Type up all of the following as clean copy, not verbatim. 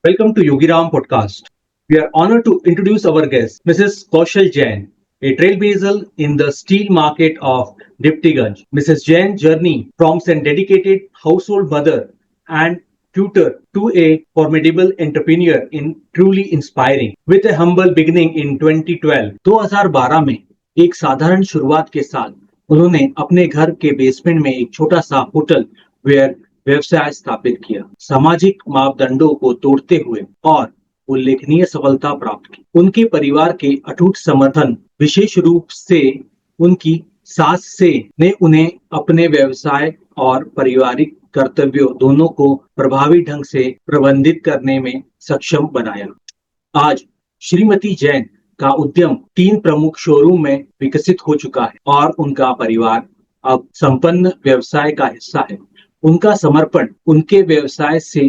Welcome to Yogi Ram podcast. We are honored to introduce our guest, Mrs. Kaushal Jain, a trailblazer in the steel market of Diptiganj. Mrs. Jain's journey from a dedicated household mother and tutor to a formidable entrepreneur in truly inspiring. With a humble beginning in 2012, 2012 में एक साधारण शुरुआत के साथ उन्होंने अपने घर के बेसमेंट में एक छोटा सा होटल वेयर व्यवसाय स्थापित किया, सामाजिक मापदंडों को तोड़ते हुए और उल्लेखनीय सफलता प्राप्त की। उनके परिवार के अटूट समर्थन, विशेष रूप से उनकी सास से ने उन्हें अपने व्यवसाय और पारिवारिक कर्तव्यों दोनों को प्रभावी ढंग से प्रबंधित करने में सक्षम बनाया। आज श्रीमती जैन का उद्यम 3 प्रमुख शोरूम में विकसित हो चुका है और उनका परिवार अब संपन्न व्यवसाय का हिस्सा है। उनका समर्पण उनके व्यवसाय से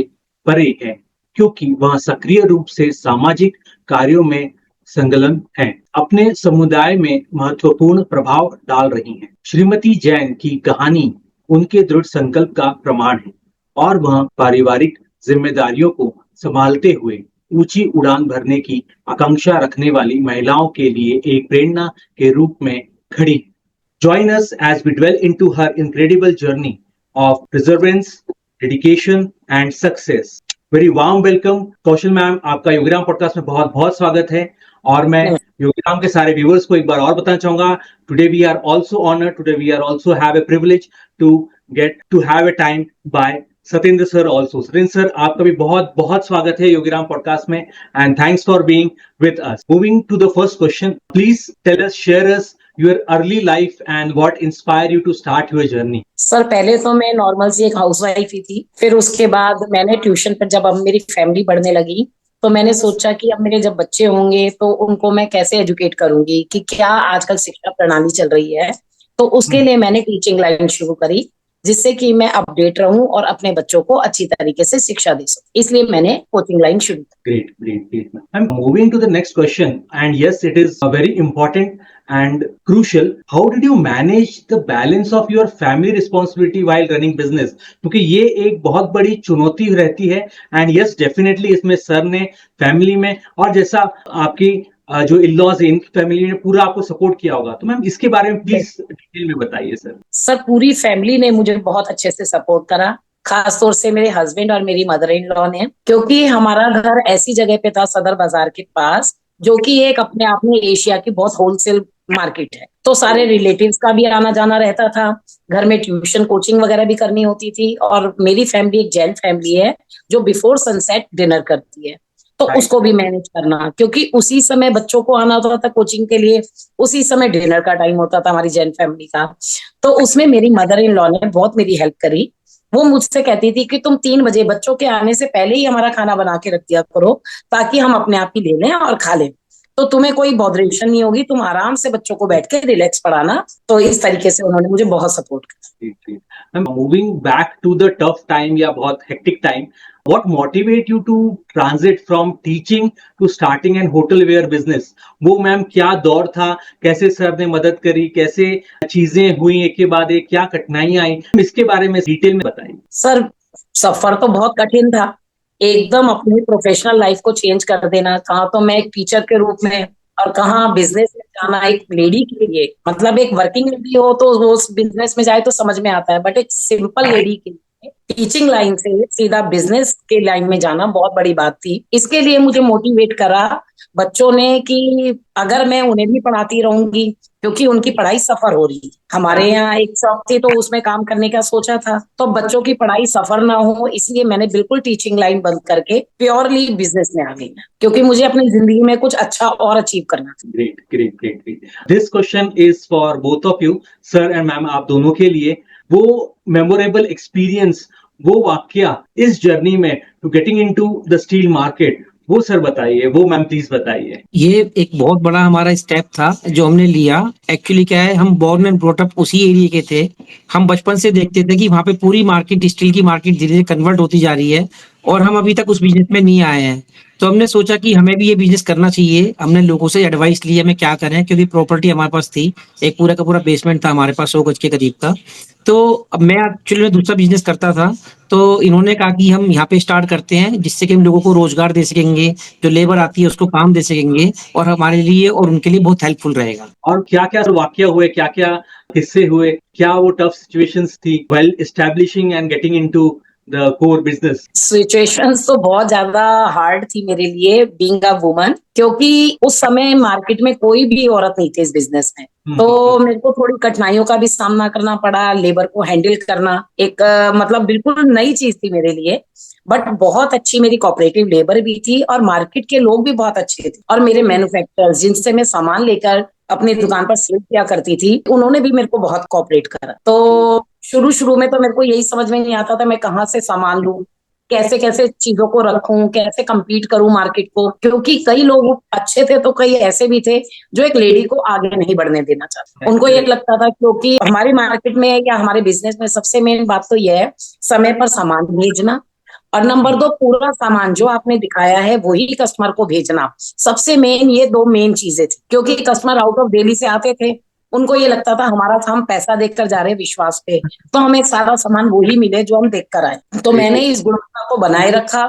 परे है, क्योंकि वह सक्रिय रूप से सामाजिक कार्यों में संलग्न हैं, अपने समुदाय में महत्वपूर्ण प्रभाव डाल रही हैं। श्रीमती जैन की कहानी उनके दृढ़ संकल्प का प्रमाण है और वह पारिवारिक जिम्मेदारियों को संभालते हुए ऊंची उड़ान भरने की आकांक्षा रखने वाली महिलाओं के लिए एक प्रेरणा के रूप में खड़ी है। Join us as we dwell into her incredible journey of perseverance, dedication and success. Very warm welcome, Kaushal ma'am, आपका योगीराम पॉडकास्ट में बहुत बहुत स्वागत है। और मैं योगीराम के सारे व्यूअर्स को एक बार और बताना चाहूंगा, today we are also honoured, today we are also have a privilege to get to have a time by Satyendra sir also. Satyendra sir, आपका भी बहुत बहुत स्वागत है योगीराम पॉडकास्ट में and thanks for being with us. Moving to the first question, please tell us, share us your early life and what inspired you to start your journey. Sir, पहले तो मैं नॉर्मल सी एक हाउसवाइफ ही थी। फिर उसके बाद मैंने ट्यूशन पर, जब अब मेरी फैमिली बढ़ने लगी तो मैंने सोचा कि अब मेरे जब बच्चे होंगे तो उनको मैं कैसे एजुकेट करूंगी, कि क्या आजकल शिक्षा प्रणाली चल रही है। तो उसके लिए मैंने टीचिंग लाइन शुरू करी, जिससे कि मैं अपडेट रहूं और अपने बच्चों को अच्छी तरीके से शिक्षा दे सकूं। इसलिए मैंने कोचिंग लाइन शुरू की। Great, great, great. I'm moving to the next question, and yes, it is very important and crucial. How did you manage the balance of your family responsibility while running business? क्योंकि ये एक बहुत बड़ी चुनौती रहती है and yes, definitely इसमें sir ने फैमिली में और जैसा आपकी जो इन-लॉज है, इनकी फैमिली ने पूरा आपको सपोर्ट किया होगा, तो मैम इसके बारे में प्लीज डिटेल में बताइए सर। सर, पूरी फैमिली ने मुझे बहुत अच्छे से सपोर्ट करा, खास तौर से मेरे हस्बैंड और मेरी मदर इन लॉ ने, क्योंकि हमारा घर ऐसी जगह पे था, सदर बाजार के पास, जो कि एक अपने आप में एशिया की बहुत होलसेल मार्केट है। तो सारे रिलेटिव्स का भी आना जाना रहता था, घर में ट्यूशन कोचिंग वगैरह भी करनी होती थी। और मेरी फैमिली एक जैन फैमिली है जो बिफोर सनसेट डिनर करती है, तो उसको भी मैनेज करना, क्योंकि उसी समय बच्चों को आना होता था कोचिंग के लिए, उसी समय डिनर का टाइम होता था हमारी जैन फैमिली का। तो उसमें मेरी मदर इन लॉ ने बहुत मेरी हेल्प करी। वो मुझसे कहती थी कि तुम 3 बजे बच्चों के आने से पहले ही हमारा खाना बना के रख दिया करो, ताकि हम अपने आप ही ले लें और खा लें, तो तुम्हें कोई बॉदरेशन नहीं होगी, तुम आराम से बच्चों को बैठ के रिलैक्स पढ़ाना। तो इस तरीके से उन्होंने मुझे बहुत सपोर्ट किया। Moving back to the tough time या बहुत hectic time, what motivate you to transit from teaching to starting an hotel wear business? वो मैम क्या दौर था, कैसे सर ने मदद करी, कैसे चीजें हुई एक के बाद एक, क्या कठिनाइयां आई, इसके बारे में डिटेल में बताइए। सर, सफर तो बहुत कठिन था, एकदम अपनी प्रोफेशनल लाइफ को चेंज कर देना। कहाँ तो मैं एक टीचर के रूप में और कहाँ बिजनेस में जाना एक लेडी के लिए, मतलब एक वर्किंग लेडी हो तो वो बिजनेस में जाए तो समझ में आता है, बट एक सिंपल लेडी के लिए टीचिंग लाइन से सीधा बिजनेस के लाइन में जाना बहुत बड़ी बात थी। इसके लिए मुझे मोटिवेट करा बच्चों ने कि अगर मैं उन्हें भी पढ़ाती रहूंगी, क्योंकि उनकी पढ़ाई सफर हो रही। हमारे यहाँ एक शॉप थी तो उसमें काम करने का सोचा था, तो बच्चों की पढ़ाई सफर ना हो, इसलिए मैंने बिल्कुल टीचिंग लाइन बंद करके प्योरली बिजनेस में आ गई, क्योंकि मुझे अपनी जिंदगी में कुछ अच्छा और अचीव करना था। Great great great great. This question is for both of you, sir and ma'am, आप दोनों के लिए। वो मेमोरेबल एक्सपीरियंस, वो वाकया इस जर्नी में to getting into the steel market, वो सर बताइए, वो मैम प्लीज बताइए। ये एक बहुत बड़ा हमारा स्टेप था जो हमने लिया। एक्चुअली क्या है, हम बॉर्न एंड ब्रॉट अप उसी एरिया के थे। हम बचपन से देखते थे कि वहाँ पे पूरी मार्केट, स्टील की मार्केट धीरे धीरे कन्वर्ट होती जा रही है और हम अभी तक उस बिजनेस में नहीं आए हैं। तो हमने सोचा कि हमें भी ये बिजनेस करना चाहिए। हमने लोगों से एडवाइस ली हमें क्या करें, क्योंकि प्रॉपर्टी हमारे पास थी, एक पूरा का पूरा बेसमेंट था हमारे पास 100 गज के करीब का। तो अब मैं एक्चुअली में दूसरा बिजनेस करता था, तो इन्होंने कहा कि हम यहाँ पे स्टार्ट करते हैं जिससे कि हम लोगों को रोजगार दे सकेंगे, जो लेबर आती है उसको काम दे सकेंगे, और हमारे लिए और उनके लिए बहुत हेल्पफुल रहेगा। और क्या क्या वाक्य हुए, क्या क्या किस्से हुए, क्या वो टफ सिचुएशंस थी well establishing and getting into the core business? Situations तो बहुत ज्यादा हार्ड थी मेरे लिए बीइंग अ वुमन, क्योंकि उस समय मार्केट में कोई भी औरत नहीं थी इस बिजनेस में। तो मेरे को थोड़ी कठिनाइयों का भी सामना करना पड़ा, लेबर को हैंडल करना एक मतलब बिल्कुल नई चीज थी मेरे लिए। बट बहुत अच्छी मेरी कोऑपरेटिव लेबर भी थी और मार्केट के लोग भी बहुत अच्छे थे, और मेरे मैन्युफैक्चरर्स जिनसे मैं सामान लेकर अपनी दुकान पर सेल किया करती थी, उन्होंने भी मेरे को बहुत कोऑपरेट करा। तो शुरू शुरू में तो मेरे को यही समझ में नहीं आता था मैं कहाँ से सामान लूं, कैसे कैसे चीजों को रखूं, कैसे compete करूं मार्केट को, क्योंकि कई लोग अच्छे थे तो कई ऐसे भी थे जो एक लेडी को आगे नहीं बढ़ने देना चाहते। उनको ये लगता था क्योंकि हमारी मार्केट में या हमारे बिजनेस में सबसे मेन बात तो यह है समय पर सामान भेजना, और नंबर 2 पूरा सामान जो आपने दिखाया है वही कस्टमर को भेजना। सबसे मेन ये 2 मेन चीजें थी, क्योंकि कस्टमर आउट ऑफ दिल्ली से आते थे, उनको ये लगता था हमारा हम पैसा देकर जा रहे हैं विश्वास पे, तो हमें सारा सामान वही मिले जो हम देख कर आए। तो मैंने इस गुणवत्ता को बनाए रखा,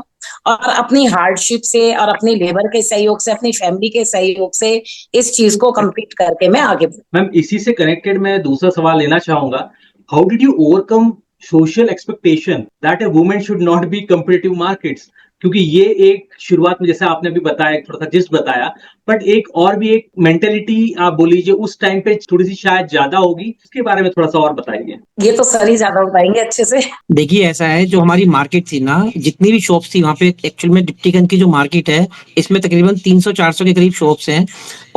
और अपनी हार्डशिप से और अपनी लेबर के सहयोग से, अपनी फैमिली के सहयोग से इस चीज को कंप्लीट करके मैं आगे बढ़ी। मैम, इसी से कनेक्टेड मैं दूसरा सवाल लेना चाहूंगा। How did you overcome social expectation that A women should not be competitive markets? क्योंकि ये एक शुरुआत में जैसे आपने अभी बताया, थोड़ा सा जिस्ट बताया, बट एक और भी एक मेंटेलिटी आप बोल लीजिए उस टाइम पे थोड़ी सी शायद ज्यादा होगी, उसके बारे में थोड़ा सा और बताइए। ये तो सर ही ज्यादा बताएंगे अच्छे से। देखिए ऐसा है, जो हमारी मार्केट थी ना, जितनी भी शॉप्स थी वहाँ पे, एक्चुअल में डिप्टीगंज की जो मार्केट है इसमें तकरीबन 300-400 के करीब शॉप्स हैं,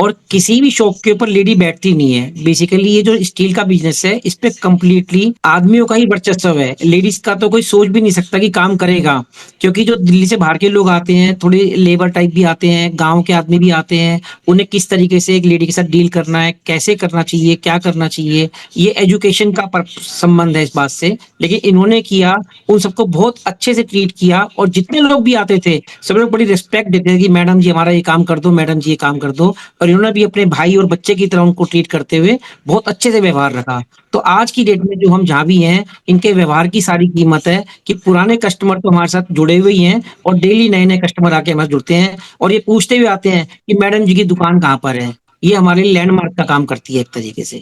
और किसी भी शॉप के ऊपर लेडी बैठती नहीं है। बेसिकली ये जो स्टील का बिजनेस है इस पे कम्प्लीटली आदमियों का ही वर्चस्व है, लेडीज का तो कोई सोच भी नहीं सकता कि काम करेगा। क्योंकि जो दिल्ली से बाहर के लोग आते हैं, थोड़े लेबर टाइप भी आते हैं, गाँव के आदमी भी आते हैं, उन्हें किस तरीके से एक लेडी के साथ डील करना है, कैसे करना चाहिए, क्या करना चाहिए, ये एजुकेशन का संबंध है इस बात से। लेकिन इन्होंने किया, उन सबको बहुत अच्छे से ट्रीट किया, और जितने लोग भी आते थे सब लोग बड़ी रिस्पेक्ट देते थे कि मैडम जी हमारा ये काम कर दो, मैडम जी ये काम कर दो। और इन्होंने भी अपने भाई और बच्चे की तरह उनको ट्रीट करते हुए बहुत अच्छे से व्यवहार रखा। तो आज की डेट में जो हम जहाँ भी हैं, इनके व्यवहार की सारी कीमत है कि पुराने कस्टमर तो हमारे साथ जुड़े हुए ही हैं, और डेली नए नए कस्टमर आके हमारे जुड़ते हैं, और ये पूछते हुए आते हैं कि मैडम जी की दुकान कहाँ पर है। ये हमारे लिए लैंडमार्क का काम करती है एक तरीके से।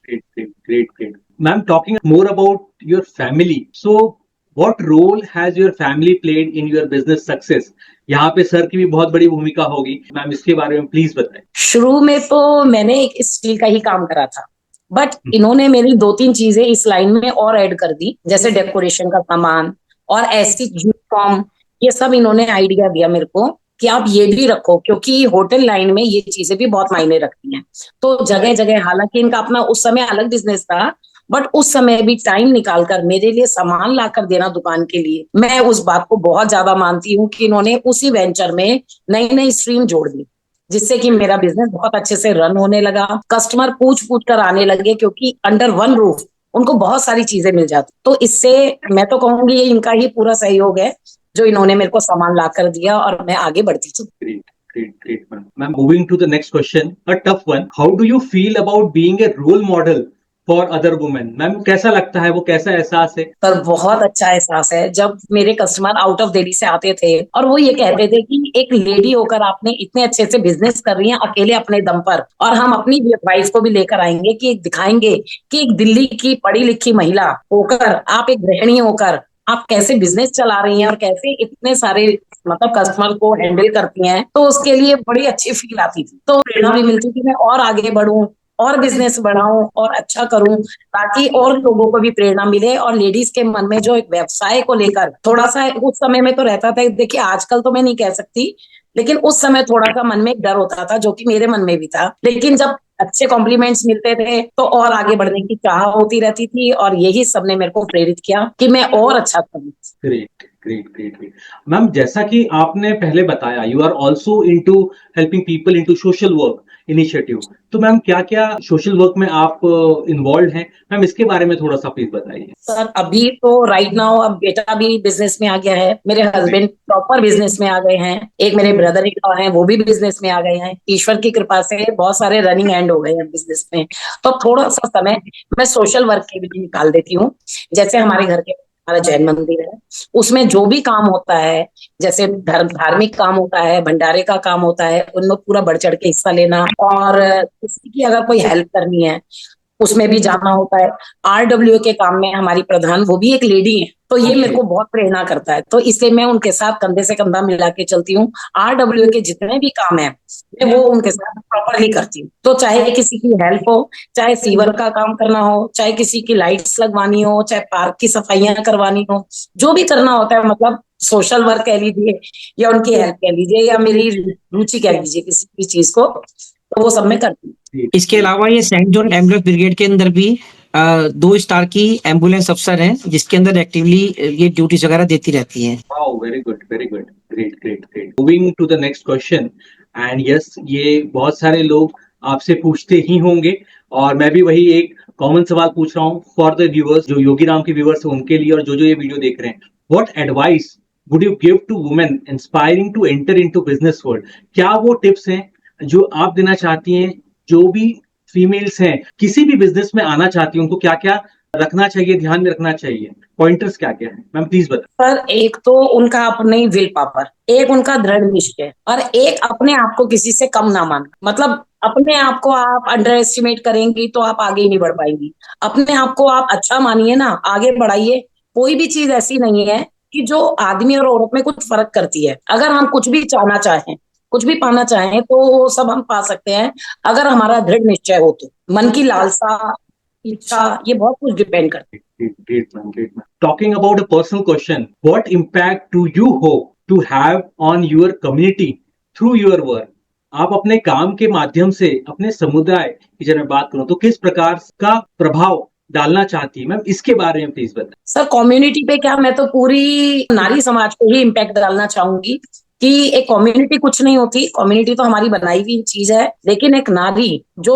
Great, great, great, great. Ma'am, talking more about your family. So, what role has your family played in your business success? यहाँ पे सर की भी बहुत बड़ी भूमिका होगी मैम, इसके बारे में प्लीज बताएं। शुरू में तो मैंने एक स्टील का ही काम करा था, बट इन्होंने मेरी 2-3 चीजें इस लाइन में और ऐड कर दी, जैसे डेकोरेशन का सामान और ऐसी यूनिफॉर्म, ये सब इन्होंने आइडिया दिया मेरे को कि आप ये भी रखो, क्योंकि होटल लाइन में ये चीजें भी बहुत मायने रखती हैं। तो जगह जगह, हालांकि इनका अपना उस समय अलग बिजनेस था, बट उस समय भी टाइम निकालकर मेरे लिए सामान लाकर देना दुकान के लिए, मैं उस बात को बहुत ज्यादा मानती हूँ कि इन्होंने उसी वेंचर में नई नई स्ट्रीम जोड़ दी, जिससे कि मेरा बिजनेस बहुत अच्छे से रन होने लगा। कस्टमर पूछ पूछ कर आने लगे, क्योंकि अंडर वन रूफ उनको बहुत सारी चीजें मिल जाती। तो इससे मैं तो कहूंगी ये इनका ही पूरा सहयोग है, जो इन्होंने मेरे को सामान ला कर दिया और मैं आगे बढ़ती चली। Great, great, ma'am. Ma'am, moving to the next question, a tough one. How do you feel about being a role model for other women? Ma'am, कैसा लगता है, वो कैसा एहसास है? पर बहुत अच्छा एहसास है जब मेरे कस्टमर आउट ऑफ दिल्ली से आते थे और वो ये कहते थे कि एक लेडी होकर आपने इतने अच्छे से बिजनेस कर रही हैं अकेले अपने दम पर, और हम अपनी वाइफ को भी लेकर आएंगे कि दिखाएंगे कि एक दिल्ली की पढ़ी लिखी महिला होकर, आप एक गृहिणी होकर आप कैसे बिजनेस चला रही हैं और कैसे इतने सारे मतलब कस्टमर को हैंडल करती हैं। तो उसके लिए बड़ी अच्छी फील आती थी, तो प्रेरणा भी मिलती थी मैं और आगे बढ़ूं और बिजनेस बढ़ाऊं और अच्छा करूं, ताकि और लोगों को भी प्रेरणा मिले। और लेडीज के मन में जो एक व्यवसाय को लेकर थोड़ा सा उस समय में तो रहता था, देखिए आजकल तो मैं नहीं कह सकती, लेकिन उस समय थोड़ा सा मन में एक डर होता था, जो कि मेरे मन में भी था। लेकिन जब अच्छे कॉम्प्लीमेंट्स मिलते थे तो और आगे बढ़ने की चाह होती रहती थी, और यही सबने मेरे को प्रेरित किया कि मैं और अच्छा करूं। Great, great, great, great. Ma'am, जैसा कि आपने पहले बताया, you are also into helping people into social work. Initiative. तो मैम क्या क्या सोशल वर्क में आप इन्वॉल्व हैं मैम, इसके बारे में थोड़ा सा प्लीज बताइए। सर अभी तो राइट नाउ अब बेटा भी बिजनेस में आ गया है, मेरे हस्बैंड प्रॉपर बिजनेस में आ गए हैं, एक मेरे ब्रदर इन लॉ हैं वो भी बिजनेस में आ गए हैं। ईश्वर की कृपा से बहुत सारे रनिंग एंड हो गए हैं बिजनेस में। तो थोड़ा सा समय मैं सोशल वर्क के लिए निकाल देती हूँ। जैसे हमारे घर के हमारा जैन मंदिर है, उसमें जो भी काम होता है, जैसे धार्मिक काम होता है, भंडारे का काम होता है, उनमें पूरा बढ़ चढ़ के हिस्सा लेना, और किसी की अगर कोई हेल्प करनी है उसमें भी जाना होता है। RWA के काम में हमारी प्रधान वो भी एक लेडी है, तो ये मेरे को बहुत प्रेरणा करता है, तो इसलिए मैं उनके साथ कंधे से कंधा मिला के चलती हूँ। RWA के जितने भी काम है मैं वो उनके साथ प्रॉपरली करती हूँ। तो चाहे किसी की हेल्प हो, चाहे सीवर का काम करना हो, चाहे किसी की लाइट्स लगवानी हो, चाहे पार्क की सफाइयां करवानी हो, जो भी करना होता है, मतलब सोशल वर्क कह लीजिए या उनकी हेल्प कह लीजिए या मेरी रुचि कह लीजिए किसी भी चीज को, तो वो सब मैं करती हूँ। इसके अलावा ये सेंट जॉन एम्बुलेंस ब्रिगेड के अंदर भी 2 स्टार की एम्बुलेंस अफसर हैं, जिसके अंदर एक्टिवली ये ड्यूटीज वगैरह देती रहती हैं। Wow, very good, very good. Great, great, great. Moving to the next question. And yes, ये बहुत सारे लोग आपसे पूछते ही होंगे, और मैं भी वही एक कॉमन सवाल पूछ रहा हूँ फॉर द व्यूअर्स, जो योगी राम के व्यूअर्स हैं उनके लिए, और जो जो ये वीडियो देख रहे हैं। What advice would you give to women inspiring to enter into business world? क्या वो टिप्स हैं जो आप देना चाहती हैं, जो भी फीमेल्स हैं किसी भी बिजनेस में आना चाहती हैं, उनको क्या क्या रखना चाहिए, ध्यान में रखना चाहिए, पॉइंटर्स क्या क्या है मैम, प्लीज बताएं। पर एक तो उनका अपनी विल पावर, एक उनका दृढ़ निश्चय, और एक अपने आप को किसी से कम ना मानना। मतलब अपने आप को आप अंडर एस्टिमेट करेंगी तो आप आगे ही नहीं बढ़ पाएंगी। अपने आप को आप अच्छा मानिए ना, आगे बढ़ाइए। कोई भी चीज ऐसी नहीं है कि जो आदमी और औरत में कुछ फर्क करती है। अगर हम कुछ भी चाहना चाहें, कुछ भी पाना चाहें, तो वो सब हम पा सकते हैं अगर हमारा दृढ़ निश्चय हो तो। मन की लालसा, इच्छा, ये बहुत कुछ डिपेंड करता है। Great, man. Great, man. Talking about a personal question, what impact do you hope to have on your community through your work? आप अपने काम के माध्यम से अपने समुदाय की जब मैं बात करूं तो किस प्रकार का प्रभाव डालना चाहती है मैम, इसके बारे में प्लीज बताएं। सर कम्युनिटी पे क्या, मैं तो पूरी नारी समाज को ही इम्पैक्ट डालना चाहूंगी कि एक कम्युनिटी कुछ नहीं होती, कम्युनिटी तो हमारी बनाई हुई चीज है, लेकिन एक नारी जो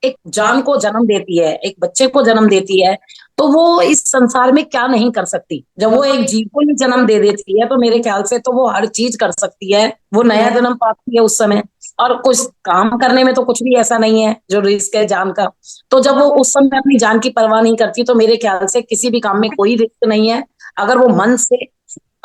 एक जान को जन्म देती है, एक बच्चे को जन्म देती है, तो वो इस संसार में क्या नहीं कर सकती। जब वो एक जीव को ही जन्म दे देती है तो मेरे ख्याल से तो वो हर चीज कर सकती है, वो नया जन्म पाती है उस समय। और कुछ काम करने में तो कुछ भी ऐसा नहीं है जो रिस्क है जान का। तो जब वो उस समय अपनी जान की परवाह नहीं करती, तो मेरे ख्याल से किसी भी काम में कोई रिस्क नहीं है। अगर वो मन से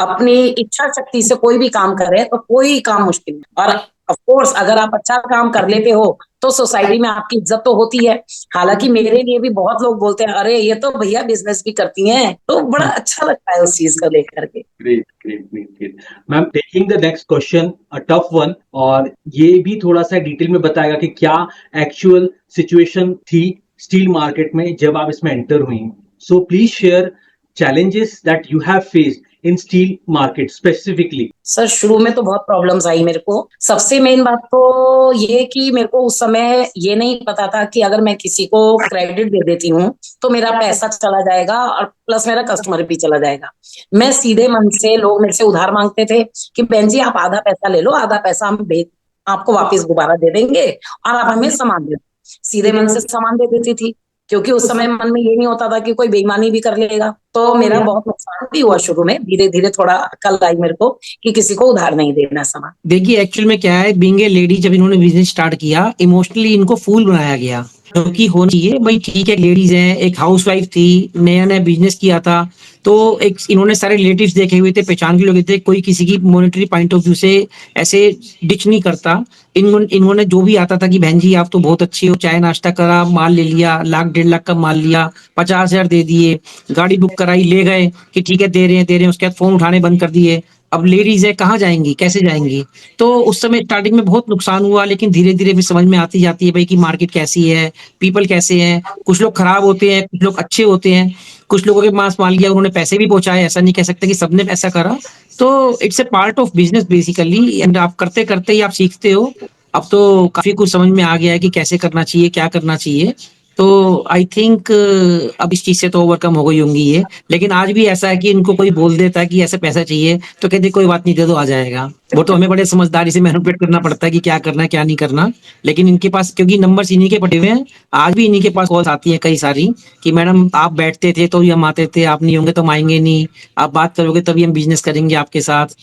अपनी इच्छा शक्ति से कोई भी काम करे तो कोई काम मुश्किल नहीं। और ऑफ कोर्स अगर आप अच्छा काम कर लेते हो तो सोसाइटी में आपकी इज्जत तो होती है। हालांकि मेरे लिए भी बहुत लोग बोलते हैं अरे ये तो भैया बिजनेस भी करती हैं, तो बड़ा अच्छा लगता है उस चीज को लेकर के। Great great great great ma'am, taking the next question, a tough one, और ये भी थोड़ा सा डिटेल में बताएगा कि क्या एक्चुअल सिचुएशन थी स्टील मार्केट में जब आप इसमें एंटर हुई। So please share challenges that you have faced in steel market specifically. Sir शुरू में तो बहुत प्रॉब्लम्स आई मेरे को। सबसे मेन बात तो ये कि मेरे को उस समय ये नहीं पता था कि अगर मैं किसी को क्रेडिट दे देती हूँ तो मेरा पैसा चला जाएगा और प्लस मेरा कस्टमर भी चला जाएगा। मैं सीधे मन से, लोग मेरे से उधार मांगते थे कि बहन जी आप आधा पैसा ले लो, आधा पैसा हम आपको वापस दोबारा दे देंगे और आप हमें सामान दे दो। सीधे मन से सामान दे देती थी, क्योंकि उस समय मन में ये नहीं होता था कि कोई बेईमानी भी कर लेगा। तो मेरा बहुत नुकसान भी हुआ शुरू में। धीरे धीरे थोड़ा अकल आई मेरे को कि किसी को उधार नहीं देना सामान। देखिए एक्चुअल में क्या है, बीइंग ए लेडी जब इन्होंने बिजनेस स्टार्ट किया, इमोशनली इनको फूल बनाया गया, क्योंकि होना चाहिए भाई, ठीक है लेडीज हैं, एक हाउसवाइफ थी, नया नया बिजनेस किया था, तो एक इन्होंने सारे रिलेटिव्स देखे हुए थे, पहचान के लोग थे, कोई किसी की मॉनेटरी पॉइंट ऑफ व्यू से ऐसे डिच नहीं करता। इन्होंने जो भी आता था कि बहन जी आप तो बहुत अच्छी हो, चाय नाश्ता करा, माल ले लिया, 1,00,000-1,50,000 का माल लिया, 50,000 दे दिए, गाड़ी बुक कराई, ले गए कि ठीक है दे रहे हैं, उसके बाद फोन उठाने बंद कर दिए। अब लेडीज है, कहाँ जाएंगी, कैसे जाएंगी? तो उस समय स्टार्टिंग में बहुत नुकसान हुआ, लेकिन धीरे धीरे फिर समझ में आती जाती है भाई कि मार्केट कैसी है, पीपल कैसे हैं। कुछ लोग खराब होते हैं, कुछ लोग अच्छे होते हैं, कुछ लोगों के पास माल गया उन्होंने पैसे भी पहुंचाए, ऐसा नहीं कह सकते कि सबने ऐसा करा। तो it's a part of business basically, and आप करते करते ही आप सीखते हो। अब तो काफी कुछ समझ में आ गया है कि कैसे करना चाहिए, क्या करना चाहिए। तो आई थिंक अब इस चीज से तो ओवरकम हो गई होंगी ये, लेकिन आज भी ऐसा है कि इनको कोई बोल देता है कि ऐसे पैसा चाहिए तो कहते कोई बात नहीं, दे दो, आ जाएगा। वो तो हमें बड़े समझदारी से मैनिपुलेट करना पड़ता है कि क्या करना है क्या नहीं करना। लेकिन इनके पास क्योंकि नंबर्स इन्हीं के पटे हुए हैं, आज भी इन्हीं के पास कॉल्स आती है कई सारी कि मैडम आप बैठते थे तो ही हम आते थे, आप नहीं होंगे तो हम आएंगे नहीं, आप बात करोगे तभी हम बिजनेस करेंगे आपके साथ।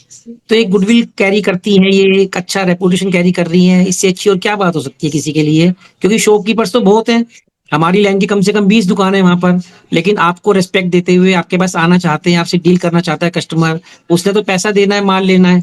तो एक गुडविल कैरी करती है, ये एक अच्छा रेपुटेशन कैरी कर रही है, इससे अच्छी और क्या बात हो सकती है किसी के लिए। क्योंकि शॉपकीपर्स तो बहुत हैं, हमारी लाइन की कम से कम 20 दुकानें हैं वहां पर, लेकिन आपको रिस्पेक्ट देते हुए आपके पास आना चाहते हैं, आपसे डील करना चाहता है कस्टमर, उसने तो पैसा देना है, माल लेना है,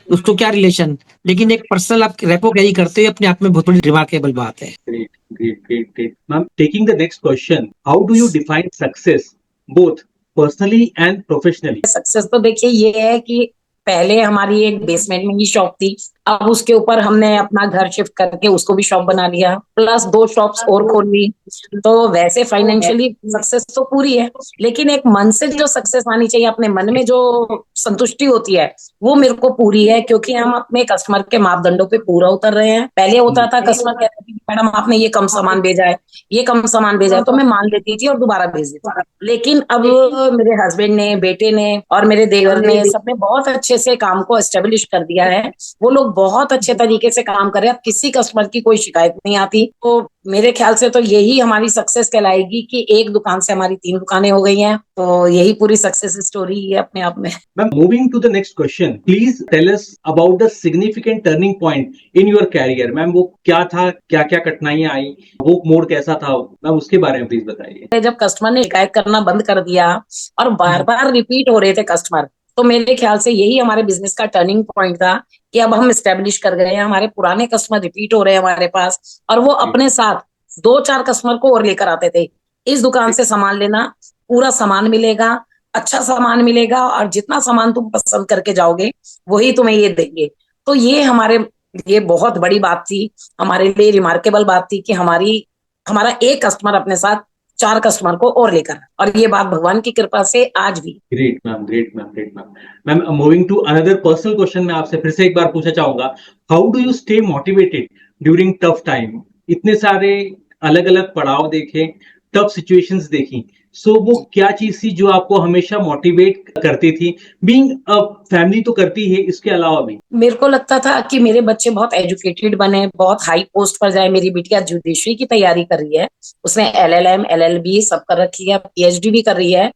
उसको क्या रिलेशन। लेकिन एक पर्सनल आप रेपो कैरी करते हो अपने आप में बहुत बड़ी रिमार्केबल बात है। Great, great, great, great. Ma'am, taking the next question, how do you define success, both personally and professionally? Success तो देखिए ये है कि पहले हमारी एक बेसमेंट में ही शॉप थी, अब उसके ऊपर हमने अपना घर शिफ्ट करके उसको भी शॉप बना लिया, प्लस 2 शॉप्स और खोल ली। तो वैसे फाइनेंशियली सक्सेस तो पूरी है, लेकिन एक मन से जो सक्सेस आनी चाहिए, अपने मन में जो संतुष्टि होती है, वो मेरे को पूरी है, क्योंकि हम अपने कस्टमर के मापदंडों पे पूरा उतर रहे हैं। पहले होता था कस्टमर कहता था कि मैडम आपने ये कम सामान भेजा है, ये कम सामान भेजा है, तो मैं मान लेती थी और दोबारा भेज देती थी। लेकिन अब मेरे हस्बैंड ने, बेटे ने और मेरे देवर ने, सबने बहुत अच्छे से काम को एस्टेब्लिश कर दिया है। वो लोग बहुत अच्छे तरीके से काम कर रहे हैं, अब किसी कस्टमर की कोई शिकायत नहीं आती। तो मेरे ख्याल से तो यही हमारी सक्सेस कहलाएगी कि एक दुकान से हमारी 3 दुकानें हो गई हैं। तो यही पूरी सक्सेस स्टोरी है अपने आप में। Ma'am, moving to the next question, please tell us about the significant turning point in your career. Ma'am वो क्या था, क्या क्या कठिनाइयां आई, वो मोड़ कैसा था, मैम उसके बारे में प्लीज बताइए। जब कस्टमर ने शिकायत करना बंद कर दिया और बार बार रिपीट हो रहे थे कस्टमर, तो मेरे ख्याल से यही हमारे बिजनेस का टर्निंग पॉइंट था कि अब हम स्टेब्लिश कर गए हैं, हमारे पुराने कस्टमर रिपीट हो रहे हैं हमारे पास, और वो अपने साथ 2-4 कस्टमर को और लेकर आते थे। इस दुकान से सामान लेना, पूरा सामान मिलेगा, अच्छा सामान मिलेगा, और जितना सामान तुम पसंद करके जाओगे वही तुम्हें ये देंगे। तो ये बहुत बड़ी बात थी, हमारे लिए रिमार्केबल बात थी कि हमारा एक कस्टमर अपने साथ 4 कस्टमर को और लेकर, और ये बात भगवान की कृपा से आज भी। Great ma'am, great ma'am, great ma'am. Ma'am moving to another personal question, मैं आपसे फिर से एक बार पूछना चाहूंगा, how do you stay motivated during tough time? इतने सारे अलग अलग पड़ाव देखे, टफ सिचुएशंस देखी, सो वो क्या चीज थी जो आपको हमेशा मोटिवेट करती थी? बीइंग अ फैमिली तो करती है, इसके अलावा भी मेरे को लगता था कि मेरे बच्चे बहुत एजुकेटेड बने, बहुत हाई पोस्ट पर जाए। मेरी बिटिया जुडिशरी की तैयारी कर रही है, उसने LLM LLB सब कर रखी है, PhD भी कर रही है,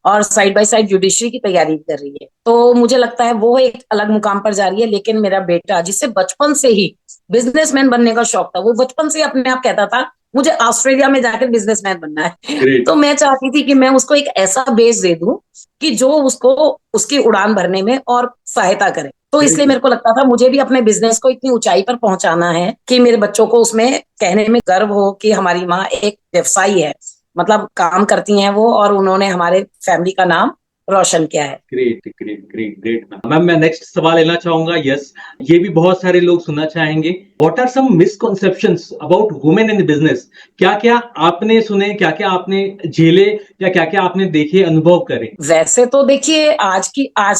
और साइड बाय साइड जुडिशरी की तैयारी कर रही है। तो मुझे लगता है वो एक अलग मुकाम पर जा रही है। लेकिन मेरा बेटा, जिसे बचपन से ही बिजनेसमैन बनने का शौक था, वो बचपन से अपने आप कहता था मुझे ऑस्ट्रेलिया में जाकर बिजनेसमैन बनना है। ग्रेट। तो मैं चाहती थी कि मैं उसको एक ऐसा बेस दे दूं कि जो उसको उसकी उड़ान भरने में और सहायता करे। तो इसलिए मेरे को लगता था मुझे भी अपने बिजनेस को इतनी ऊंचाई पर पहुंचाना है कि मेरे बच्चों को उसमें कहने में गर्व हो कि हमारी माँ एक व्यवसायी है, मतलब काम करती हैं वो, और उन्होंने हमारे फैमिली का नाम रोशन किया है। Great great great great ma'am. मैं नेक्स्ट सवाल लेना चाहूंगा। यस, ये भी बहुत सारे लोग सुनना चाहेंगे। What are some misconceptions about women in the business? क्या क्या आपने सुने, क्या क्या आपने झेले, या क्या क्या आपने देखे, अनुभव करे? वैसे तो देखिए, आज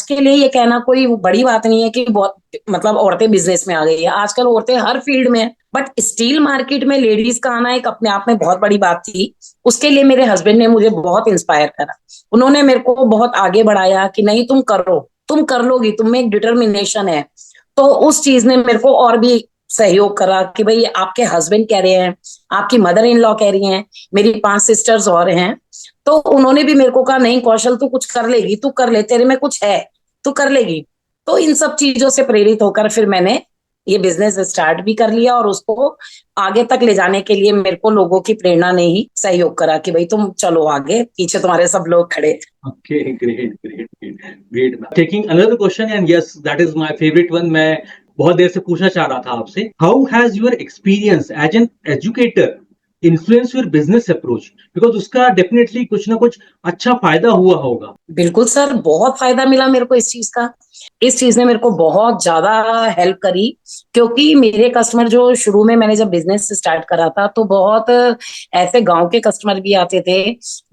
के लिए ये कहना कोई बड़ी बात नहीं है कि बहुत मतलब औरतें बिजनेस में आ गई है। आजकल औरतें हर फील्ड में, बट स्टील मार्केट में लेडीज का आना एक अपने आप में बहुत बड़ी बात थी। उसके लिए मेरे हस्बैंड ने मुझे बहुत इंस्पायर करा, उन्होंने मेरे को बहुत आगे बढ़ाया कि नहीं तुम करो, तुम कर लोगी, तुम में एक डिटर्मिनेशन है। तो उस चीज ने मेरे को और भी सहयोग करा कि भाई आपके हस्बैंड कह रहे हैं, आपकी मदर इन लॉ कह रही हैं, मेरी 5 सिस्टर्स और हैं, तो उन्होंने भी मेरे को कहा नहीं कौशल तू कुछ कर लेगी, तू कर ले, तेरे में कुछ है, तू कर लेगी। तो इन सब चीजों से प्रेरित होकर फिर मैंने ये बिजनेस स्टार्ट भी कर लिया, और उसको आगे तक ले जाने के लिए मेरे को लोगों की प्रेरणा ने ही सहयोग करा कि भाई तुम चलो आगे, पीछे तुम्हारे सब लोग खड़े। Okay, great, great, great, great. Taking another question, and yes, that is my favorite one. मैं बहुत देर से पूछना चाह रहा था आपसे, how has your experience as an educator influence your business approach? Because उसका definitely कुछ ना कुछ अच्छा फायदा हुआ होगा। बिल्कुल सर, बहुत फायदा मिला मेरे को इस चीज का। इस चीज ने मेरे को बहुत ज्यादा हेल्प करी, क्योंकि मेरे कस्टमर जो शुरू में मैंने जब बिजनेस स्टार्ट करा था तो बहुत ऐसे गांव के कस्टमर भी आते थे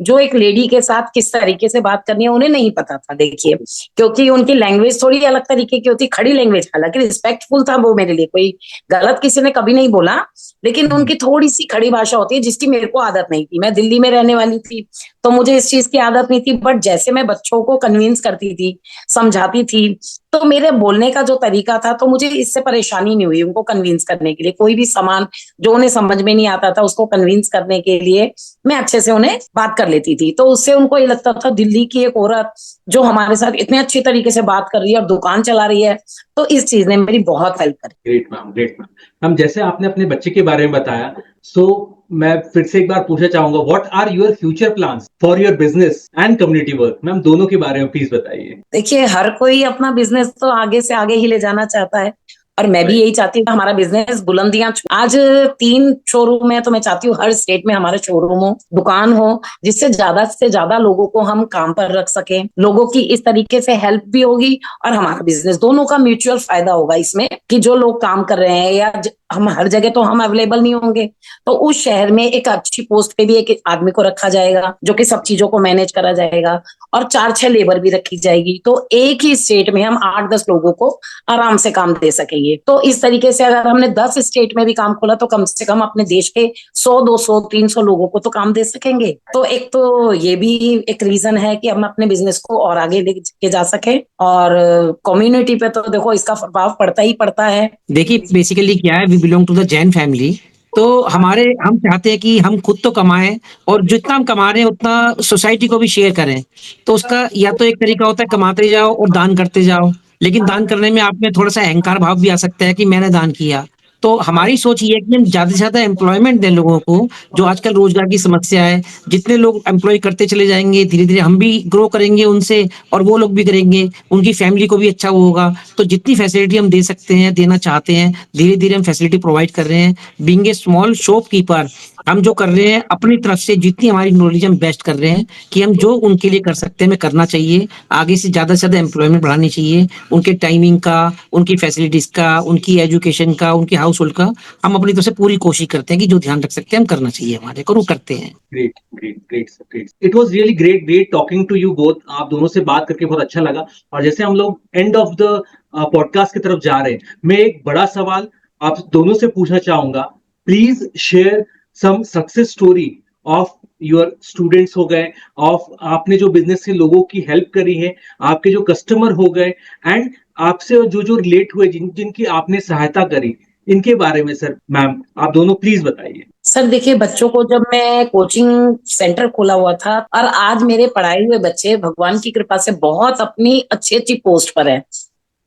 जो एक लेडी के साथ किस तरीके से बात करनी है उन्हें नहीं पता था, देखिए, क्योंकि उनकी लैंग्वेज थोड़ी अलग तरीके की होती, खड़ी लैंग्वेज, हालांकि रिस्पेक्टफुल था वो मेरे लिए, कोई गलत किसी ने कभी नहीं बोला, लेकिन उनकी थोड़ी सी खड़ी भाषा होती है जिसकी मेरे को आदत नहीं थी। मैं दिल्ली में रहने वाली थी तो मुझे इस चीज की आदत नहीं थी, बट जैसे मैं बच्चों को कन्विंस करती थी, समझाती थी, तो मेरे बोलने का जो तरीका था तो मुझे इससे परेशानी नहीं हुई उनको कन्विंस करने के लिए। कोई भी सामान जो उन्हें समझ में नहीं आता था उसको कन्विंस करने के लिए मैं अच्छे से उन्हें बात कर लेती थी, तो उससे उनको ये लगता था दिल्ली की एक औरत जो हमारे साथ इतने अच्छी तरीके से बात कर रही है और दुकान चला रही है, तो इस चीज ने मेरी बहुत हेल्प करी। Great ma'am, great ma'am. Ma'am जैसे आपने अपने बच्चे के बारे में बताया, सो मैं फिर से एक बार पूछना चाहूंगा, what are your future plans for your business and community work? Ma'am दोनों के बारे में प्लीज बताइए। देखिए, हर कोई अपना बिजनेस तो आगे से आगे ही ले जाना चाहता है, और मैं भी यही चाहती हूँ हमारा बिजनेस बुलंदियां आज 3 शोरूम है तो मैं चाहती हूँ हर स्टेट में हमारा शोरूम हो, दुकान हो, जिससे से ज्यादा लोगों को हम काम पर रख सके, लोगों की इस तरीके से हेल्प भी होगी और हमारा बिजनेस, दोनों का म्यूचुअल फायदा होगा इसमें, कि जो लोग काम कर रहे हैं या हम हर जगह तो हम अवेलेबल नहीं होंगे, तो उस शहर में एक अच्छी पोस्ट पे भी एक आदमी को रखा जाएगा जो कि सब चीजों को मैनेज करा जाएगा, और 4-6 लेबर भी रखी जाएगी, तो एक ही स्टेट में हम 8-10 लोगों को आराम से काम दे सकेंगे। तो इस तरीके से अगर हमने 10 स्टेट में भी काम खोला तो कम से कम अपने देश के 100-200-300 लोगों को तो काम दे सकेंगे। तो एक तो ये भी एक रीजन है कि हम अपने बिजनेस को और आगे लेके जा सके, और कम्युनिटी पे तो देखो इसका प्रभाव पड़ता ही पड़ता है। देखिए बेसिकली क्या है, we belong to the Jain family, तो हम चाहते हैं कि हम खुद तो कमाएं और जितना हम कमा रहे हैं उतना सोसाइटी को भी शेयर करें। तो उसका या तो एक तरीका होता है कमाते जाओ और दान करते जाओ, लेकिन दान करने में आप में थोड़ा सा अहंकार भाव भी आ सकता है कि मैंने दान किया। तो हमारी सोच ये है कि हम ज्यादा से ज्यादा एम्प्लॉयमेंट दें लोगों को, जो आजकल रोजगार की समस्या है। जितने लोग एम्प्लॉय करते चले जाएंगे धीरे धीरे हम भी ग्रो करेंगे उनसे, और वो लोग भी करेंगे, उनकी फैमिली को भी अच्छा वो होगा। तो जितनी फैसिलिटी हम दे सकते हैं, देना चाहते हैं, धीरे धीरे हम फैसिलिटी प्रोवाइड कर रहे हैं। बीइंग ए स्मॉल शॉपकीपर, हम जो कर रहे हैं अपनी तरफ से जितनी हमारी नॉलेज हम बेस्ट कर रहे हैं कि हम जो उनके लिए कर सकते हैं हमें करना चाहिए। आगे से ज्यादा एम्प्लॉयमेंट बढ़ानी चाहिए, उनके टाइमिंग का, उनकी फैसिलिटीज का, उनकी एजुकेशन का, उनकी हाउस होल्ड का हम अपनी तरफ से पूरी कोशिश करते हैं कि जो ध्यान रख सकते हैं हम करना चाहिए हमारे को, वो करते हैं। Great great great sir, great. It was really great great talking to you both. आप दोनों से बात करके बहुत अच्छा लगा। और जैसे हम लोग एंड ऑफ द पॉडकास्ट की तरफ जा रहे हैं, मैं एक बड़ा सवाल आप दोनों से पूछना चाहूंगा। Please share some success story of your students हो गए, ऑफ आपने जो बिजनेस से लोगों की हेल्प करी है, आपके जो कस्टमर हो गए, एंड आपसे जो जो रिलेट हुए, जिनकी आपने सहायता करी, इनके बारे में सर मैम आप दोनों प्लीज बताइए। सर देखिए, बच्चों को जब मैं कोचिंग सेंटर खोला हुआ था और आज मेरे पढ़ाए हुए बच्चे भगवान की कृपा से बहुत अपनी अच्छी अच्छी पोस्ट पर है,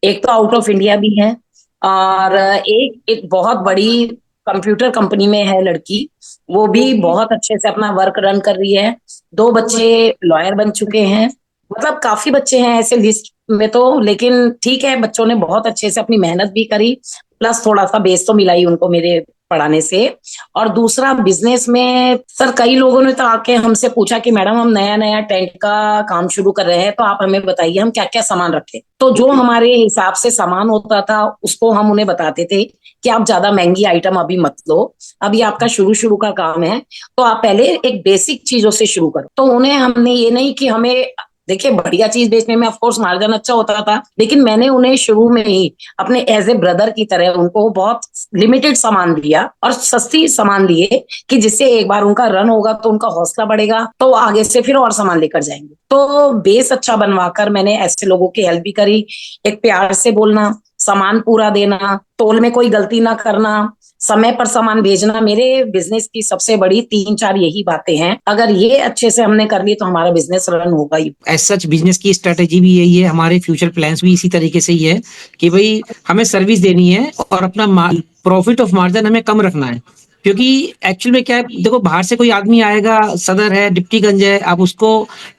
एक तो आउट ऑफ इंडिया भी है, और एक एक बहुत बड़ी कंप्यूटर कंपनी में है लड़की, वो भी बहुत अच्छे से अपना वर्क रन कर रही है। 2 बच्चे लॉयर बन चुके हैं, मतलब काफी बच्चे हैं ऐसे लिस्ट में तो, लेकिन ठीक है, बच्चों ने बहुत अच्छे से अपनी मेहनत भी करी, प्लस थोड़ा सा बेस तो मिला ही उनको मेरे पढ़ाने से। और दूसरा बिजनेस में सर कई लोगों ने तो आके हमसे पूछा कि मैडम हम नया नया टेंट का काम शुरू कर रहे हैं तो आप हमें बताइए हम क्या क्या सामान रखें। तो जो हमारे हिसाब से सामान होता था उसको हम उन्हें बताते थे कि आप ज्यादा महंगी आइटम अभी मत लो, अभी आपका शुरू शुरू का काम है, तो आप पहले एक बेसिक चीजों से शुरू करो। तो उन्हें हमने ये नहीं कि हमें, देखिए बढ़िया चीज बेचने में ऑफकोर्स मार्जिन अच्छा होता था, लेकिन मैंने उन्हें शुरू में ही अपने एज ए ब्रदर की तरह उनको बहुत लिमिटेड सामान दिया और सस्ती सामान दिए, कि जिससे एक बार उनका रन होगा तो उनका हौसला बढ़ेगा, तो आगे से फिर और सामान लेकर जाएंगे। तो बेस अच्छा बनवाकर मैंने ऐसे लोगों की हेल्प भी करी। एक प्यार से बोलना, सामान पूरा देना, तोल में कोई गलती ना करना, समय पर सामान भेजना, मेरे बिजनेस की सबसे बड़ी 3-4 यही बातें हैं। अगर ये अच्छे से हमने कर ली तो हमारा बिजनेस रन होगा ही। एज सच बिजनेस की स्ट्रेटेजी भी यही है, हमारे फ्यूचर प्लान्स भी इसी तरीके से ही है कि भाई हमें सर्विस देनी है और अपना प्रॉफिट ऑफ मार्जिन हमें कम रखना है। क्योंकि एक्चुअल में क्या है, देखो बाहर से कोई आदमी आएगा, सदर है, डिप्टीगंज है, आप उसको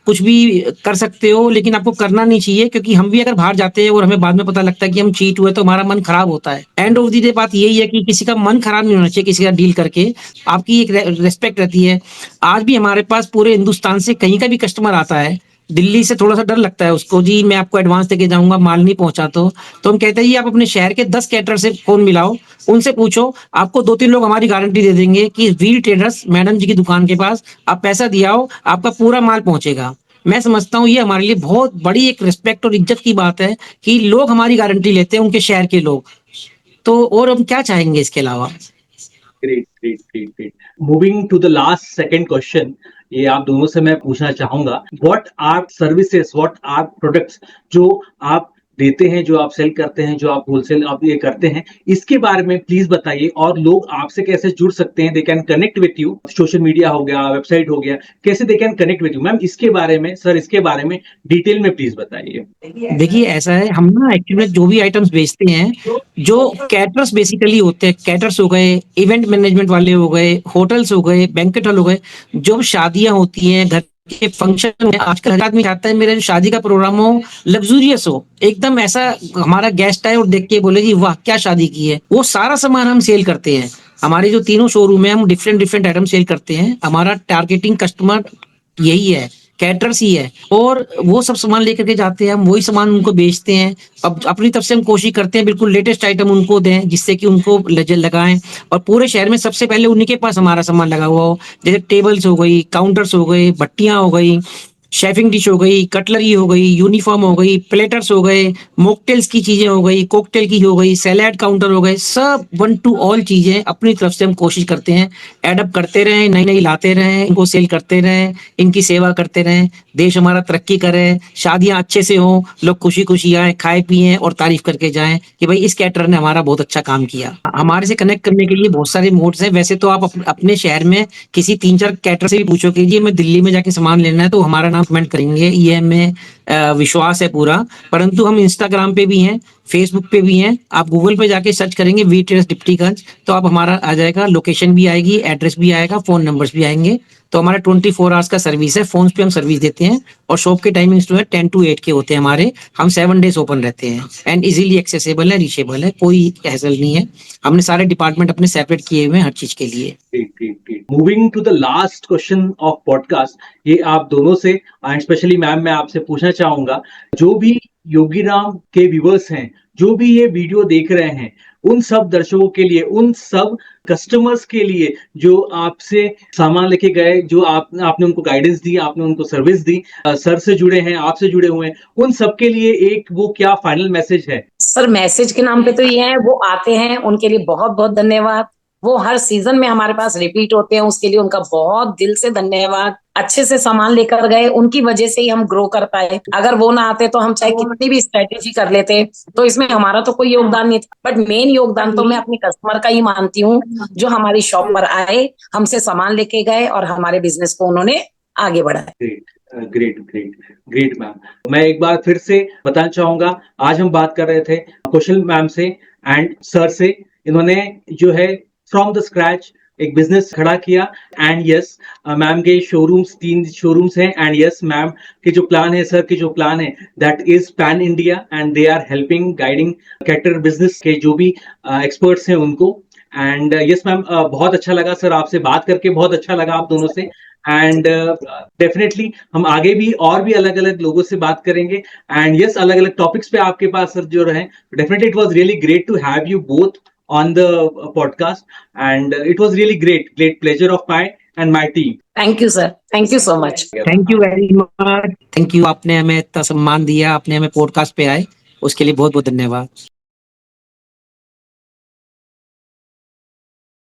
कुछ भी कर सकते हो, लेकिन आपको करना नहीं चाहिए। क्योंकि हम भी अगर बाहर जाते हैं और हमें बाद में पता लगता है कि हम चीट हुए तो हमारा मन खराब होता है। एंड ऑफ द डे बात यही है कि किसी का मन खराब नहीं होना चाहिए किसी का डील करके, आपकी एक रेस्पेक्ट रहती है। आज भी हमारे पास पूरे हिंदुस्तान से कहीं का भी कस्टमर आता है, दिल्ली से थोड़ा सा डर लगता है उसको, जी मैं आपको एडवांस देके जाऊंगा, माल नहीं पहुंचा तो हम कहते हैं जी आप अपने शहर के 10 कैटर से फोन मिलाओ, उनसे पूछो, आपको 2-3 लोग हमारी गारंटी दे देंगे कि वीर ट्रेडर्स मैडम जी की दुकान के पास आप पैसा दिया हो, आपका पूरा माल पहुंचेगा। मैं समझता हूँ ये हमारे लिए बहुत बड़ी एक रिस्पेक्ट और इज्जत की बात है कि लोग हमारी गारंटी लेते हैं, उनके शहर के लोग। तो और हम क्या चाहेंगे इसके अलावा। Great great great great. Moving to the last second question, ये आप दोनों से मैं पूछना चाहूंगा, what are services, what are products जो आप देते हैं, जो आप सेल करते हैं, जो आप होलसेल आप ये करते हैं, इसके बारे में प्लीज बताइए। और लोग आपसे कैसे जुड़ सकते हैं, they can connect with you, social media हो गया, वेबसाइट हो गया, कैसे they can connect with you. Ma'am इसके बारे में, सर इसके बारे में डिटेल में प्लीज बताइए। देखिए ऐसा है, हम ना एक्चुअली जो भी आइटम्स बेचते हैं, जो कैटरर्स बेसिकली होते हैं, कैटर्स हो गए, इवेंट मैनेजमेंट वाले हो गए, होटल्स हो गए, बैंकेट हॉल हो गए, जो शादियां होती हैं, घर के फंक्शन में, आजकल हर आदमी चाहता है मेरा जो शादी का प्रोग्राम हो लग्जूरियस हो, एकदम ऐसा हमारा गेस्ट आए और देख के बोले जी वाह क्या शादी की है, वो सारा सामान हम सेल करते हैं। हमारे जो तीनों शोरूम है, हम डिफरेंट डिफरेंट आइटम सेल करते हैं। हमारा टारगेटिंग कस्टमर यही है, कैटरर्स ही है, और वो सब सामान लेकर के जाते हैं, हम वही सामान उनको बेचते हैं। अब अपनी तरफ से हम कोशिश करते हैं बिल्कुल लेटेस्ट आइटम उनको दें, जिससे कि उनको लगाएं, और पूरे शहर में सबसे पहले उन्हीं के पास हमारा सामान लगा हुआ हो। जैसे टेबल्स हो गई, काउंटर्स हो गए, भट्टियां हो गई, शेफिंग डिश हो गई, कटलरी हो गई, यूनिफॉर्म हो गई, प्लेटर्स हो गए, मॉकटेल्स की चीजें हो गई, कॉकटेल की हो गई, सैलेड काउंटर हो गए, सब वन टू ऑल चीजें अपनी तरफ से हम कोशिश करते हैं एडअप करते रहें, नई नई लाते रहें, इनको सेल करते रहें, इनकी सेवा करते रहें, देश हमारा तरक्की करे, शादियां अच्छे से हों, लोग खुशी खुशी आए, खाए पिए और तारीफ करके जाएं कि भाई इस कैटरर ने हमारा बहुत अच्छा काम किया। हमारे से कनेक्ट करने के लिए बहुत सारे मोड्स हैं। वैसे तो आप अपने शहर में किसी 3-4 कैटर से भी पूछो कि जी मैं दिल्ली में जाके सामान लेना है, तो हमारा नाम कमेंट करेंगे, ये हमें विश्वास है पूरा। परंतु हम इंस्टाग्राम पे भी हैं, फेसबुक पे भी हैं, आप गूगल पे जाके सर्च करेंगे वी ट्रेडर्स डिप्टीगंज, तो आप हमारा आ जाएगा, लोकेशन भी आएगी, एड्रेस भी आएगा, फोन नंबर्स भी आएंगे। तो हमारा 24 आवर्स का सर्विस है, फोन पे हम सर्विस देते हैं, और शॉप के टाइमिंग्स जो है 10 to 8 के होते हैं हमारे। हम 7 डेज ओपन रहते हैं एंड इजीली एक्सेसिबल है, रीचेबल है, कोई हैसल नहीं है। हमने सारे डिपार्टमेंट अपने सेपरेट किए हुए हैं हर चीज के लिए। Moving to the last question of podcast, ये आप दोनों से एंड स्पेशली मैम मैं आपसे पूछना चाहूंगा, जो भी योगीराम के व्यूअर्स हैं, जो भी ये वीडियो देख रहे हैं, उन सब दर्शकों के लिए, उन सब कस्टमर्स के लिए जो आपसे सामान लेके गए, जो आपने उनको गाइडेंस दी, आपने उनको सर्विस दी, सर से जुड़े हैं, आपसे जुड़े हुए हैं, उन सब के लिए एक वो क्या फाइनल मैसेज है? सर मैसेज के नाम पे तो ये है, वो आते हैं उनके लिए बहुत बहुत धन्यवाद। वो हर सीजन में हमारे पास रिपीट होते हैं, उसके लिए उनका बहुत दिल से धन्यवाद। अच्छे से सामान लेकर गए, उनकी वजह से ही हम ग्रो कर पाए। अगर वो ना आते तो हम चाहे कितनी भी स्ट्रेटेजी कर लेते, तो इसमें हमारा तो कोई योगदान नहीं था। बट मेन योगदान तो मैं अपने कस्टमर का ही मानती हूँ, जो हमारी शॉप पर आए, हमसे सामान लेके गए और हमारे बिजनेस को उन्होंने आगे बढ़ाया। Great great great ma'am. मैं एक बार फिर से बताना चाहूंगा, आज हम बात कर रहे थे कौशल मैम से एंड सर से। इन्होंने जो है फ्रॉम द स्क्रैच एक बिजनेस खड़ा किया, एंड यस मैम के शोरूम्स 3 शोरूम्स हैं, एंड यस मैम के जो प्लान है, सर के जो प्लान है, that is pan India, and they are helping guiding cater business के जो भी एक्सपर्ट्स हैं उनको। एंड यस मैम, बहुत अच्छा लगा सर आपसे बात करके, बहुत अच्छा लगा आप दोनों से। एंड डेफिनेटली हम आगे भी और भी अलग अलग लोगों से बात करेंगे, एंड यस अलग अलग टॉपिक्स पे आपके पास सर जो रहे। Definitely it was really great to have you both on the podcast, and it was really great pleasure of mine and my team. Thank you sir, thank you so much. Thank you very much, thank you. आपने हमें इतना सम्मान दिया, आपने हमें podcast पे आए, उसके लिए बहुत बहुत धन्यवाद।